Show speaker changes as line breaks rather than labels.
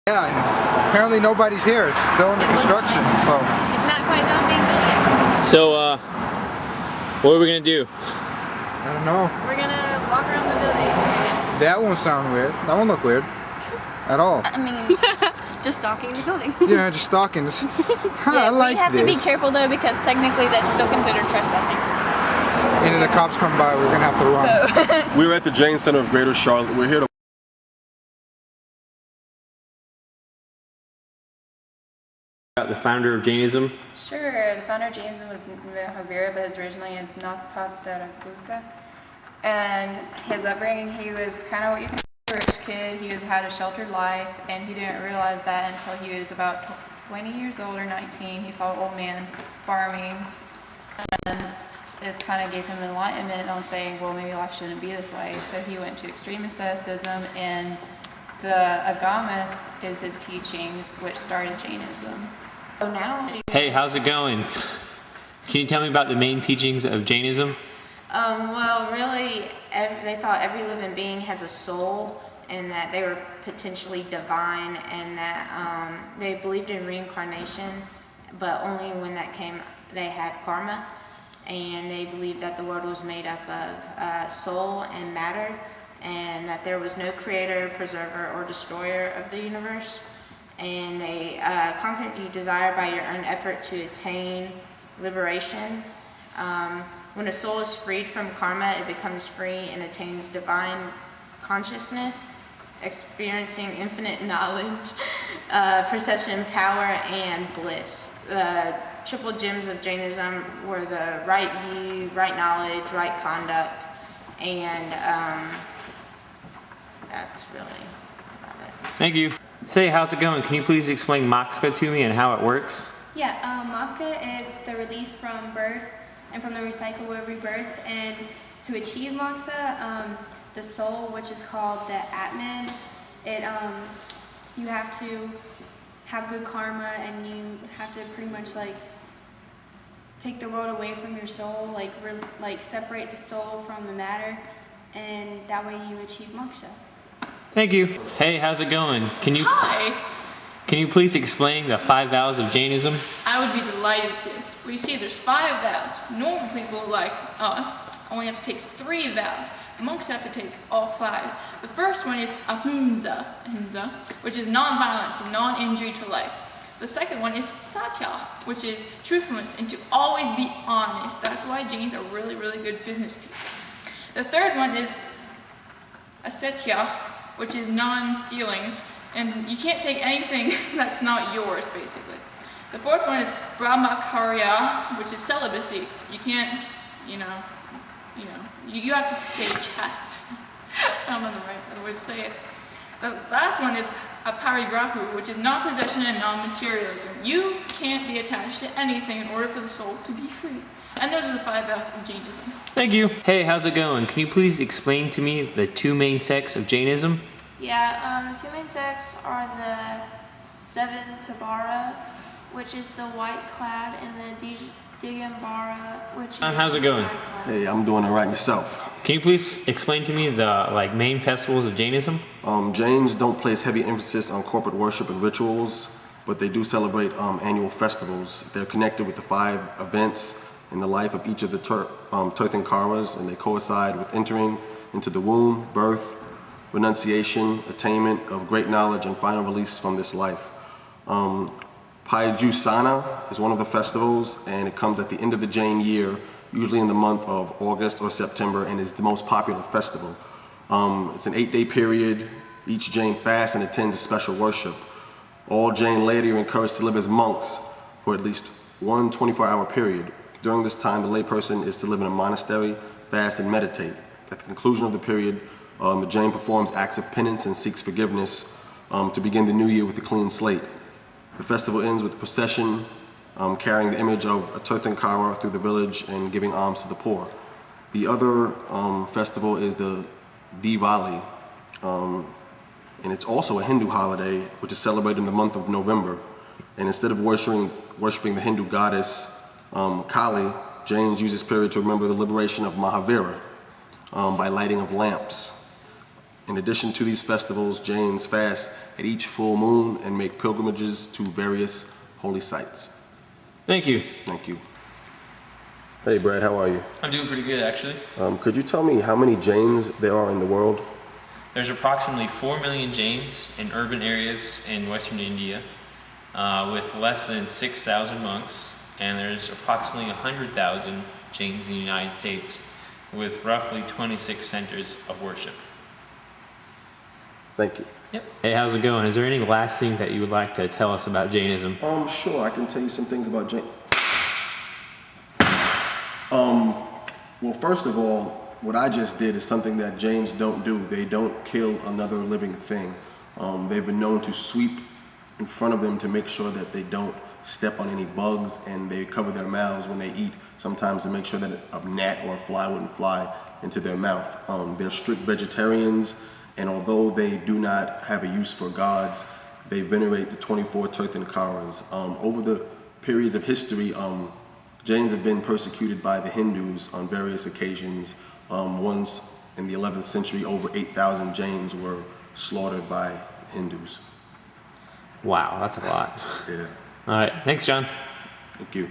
Yeah, and apparently nobody's here. It's still in the construction, so.
It's not quite done being built yet.
So, what are we gonna do?
I don't know.
We're gonna walk around the building.
That won't sound weird. That won't look weird. At all.
I mean, just stalking the building.
Yeah, just stalking. I like
we have
this.
to be careful though because technically that's still considered trespassing.
And if the cops come by, we're gonna have to run.
We're at the Jane Center of Greater Charlotte. We're here to
About the founder of Jainism.
Sure, the founder of Jainism was Mahavira, but his originally is Nath Gupta. And his upbringing, he was kind of what you call a rich kid. He had a sheltered life, and he didn't realize that until he was about 20 years old or 19. He saw an old man farming, and this kind of gave him enlightenment on saying, well, maybe life shouldn't be this way. So he went to extreme asceticism, and the Agamas is his teachings, which started Jainism. So now,
Hey, how's it going? Can you tell me about the main teachings of Jainism?
well, really, they thought every living being has a soul, and that they were potentially divine, and that they believed in reincarnation, but only when that came, they had karma, and they believed that the world was made up of soul and matter, and that there was no creator, preserver, or destroyer of the universe, and they conquered your desire by your own effort to attain liberation. When a soul is freed from karma, it becomes free and attains divine consciousness, experiencing infinite knowledge, perception, power, and bliss. The triple gems of Jainism were the right view, right knowledge, right conduct, and that's really about it.
Thank you. Say, how's it going? Can you please explain Moksha to me and how it works?
Yeah, Moksha, it's the release from birth and from the recycle of rebirth. And to achieve Moksha, the soul, which is called the Atman, you have to have good karma, and you have to pretty much like take the world away from your soul, like separate the soul from the matter, and that way you achieve Moksha.
Thank you. Hey, how's it going? Can you please explain the 5 vows of Jainism?
I would be delighted to. Well, you see, there's 5 vows. Normal people like us only have to take 3 vows. Monks have to take all 5. The first one is ahimsa, which is non-violence and non-injury to life. The second one is satya, which is truthfulness and to always be honest. That's why Jains are really, really good business people. The third one is asetya, which is non-stealing, and you can't take anything that's not yours, basically. The fourth one is brahmacharya, which is celibacy. You can't, you have to stay chaste. I don't know the right other way to say it. The last one is aparigrahu, which is non-possession and non-materialism. You can't be attached to anything in order for the soul to be free. And those are the 5 vows of Jainism.
Thank you. Hey, how's it going? Can you please explain to me the 2 main sects of Jainism?
Yeah, the 2 main sects are the Seven Tabara, which is the white clad, and the Digambara, which is
how's it
the
going?
sky clad.
Hey, I'm doing all right yourself.
Can you please explain to me the main festivals of Jainism?
Jains don't place heavy emphasis on corporate worship and rituals, but they do celebrate annual festivals. They're connected with the 5 events in the life of each of the Tirthankaras, and they coincide with entering into the womb, birth, renunciation, attainment of great knowledge, and final release from this life. Paijusana is one of the festivals, and it comes at the end of the Jain year, usually in the month of August or September, and is the most popular festival. It's an 8-day period. Each Jain fasts and attends a special worship. All Jain laity are encouraged to live as monks for at least one 24-hour period. During this time, the layperson is to live in a monastery, fast, and meditate. At the conclusion of the period, the Jain performs acts of penance and seeks forgiveness to begin the new year with a clean slate. The festival ends with a procession carrying the image of a Tirthankara through the village and giving alms to the poor. The other festival is the Diwali, and it's also a Hindu holiday which is celebrated in the month of November. And instead of worshiping the Hindu goddess Kali, Jains use this period to remember the liberation of Mahavira by lighting of lamps. In addition to these festivals, Jains fast at each full moon and make pilgrimages to various holy sites.
Thank you.
Thank you. Hey Brad, how are you?
I'm doing pretty good, actually.
Could you tell me how many Jains there are in the world?
There's approximately 4 million Jains in urban areas in Western India, with less than 6,000 monks, and there's approximately 100,000 Jains in the United States, with roughly 26 centers of worship.
Thank you.
Yep. Hey, how's it going? Is there any last things that you would like to tell us about Jainism?
Sure, I can tell you some things about Jain. Well, first of all, what I just did is something that Jains don't do. They don't kill another living thing. They've been known to sweep in front of them to make sure that they don't step on any bugs, and they cover their mouths when they eat, sometimes to make sure that a gnat or a fly wouldn't fly into their mouth. They're strict vegetarians, and although they do not have a use for gods, they venerate the 24 Tirthankaras. Over the periods of history, Jains have been persecuted by the Hindus on various occasions. Once in the 11th century, over 8,000 Jains were slaughtered by Hindus.
Wow, that's a lot.
Yeah.
All right, thanks, John.
Thank you.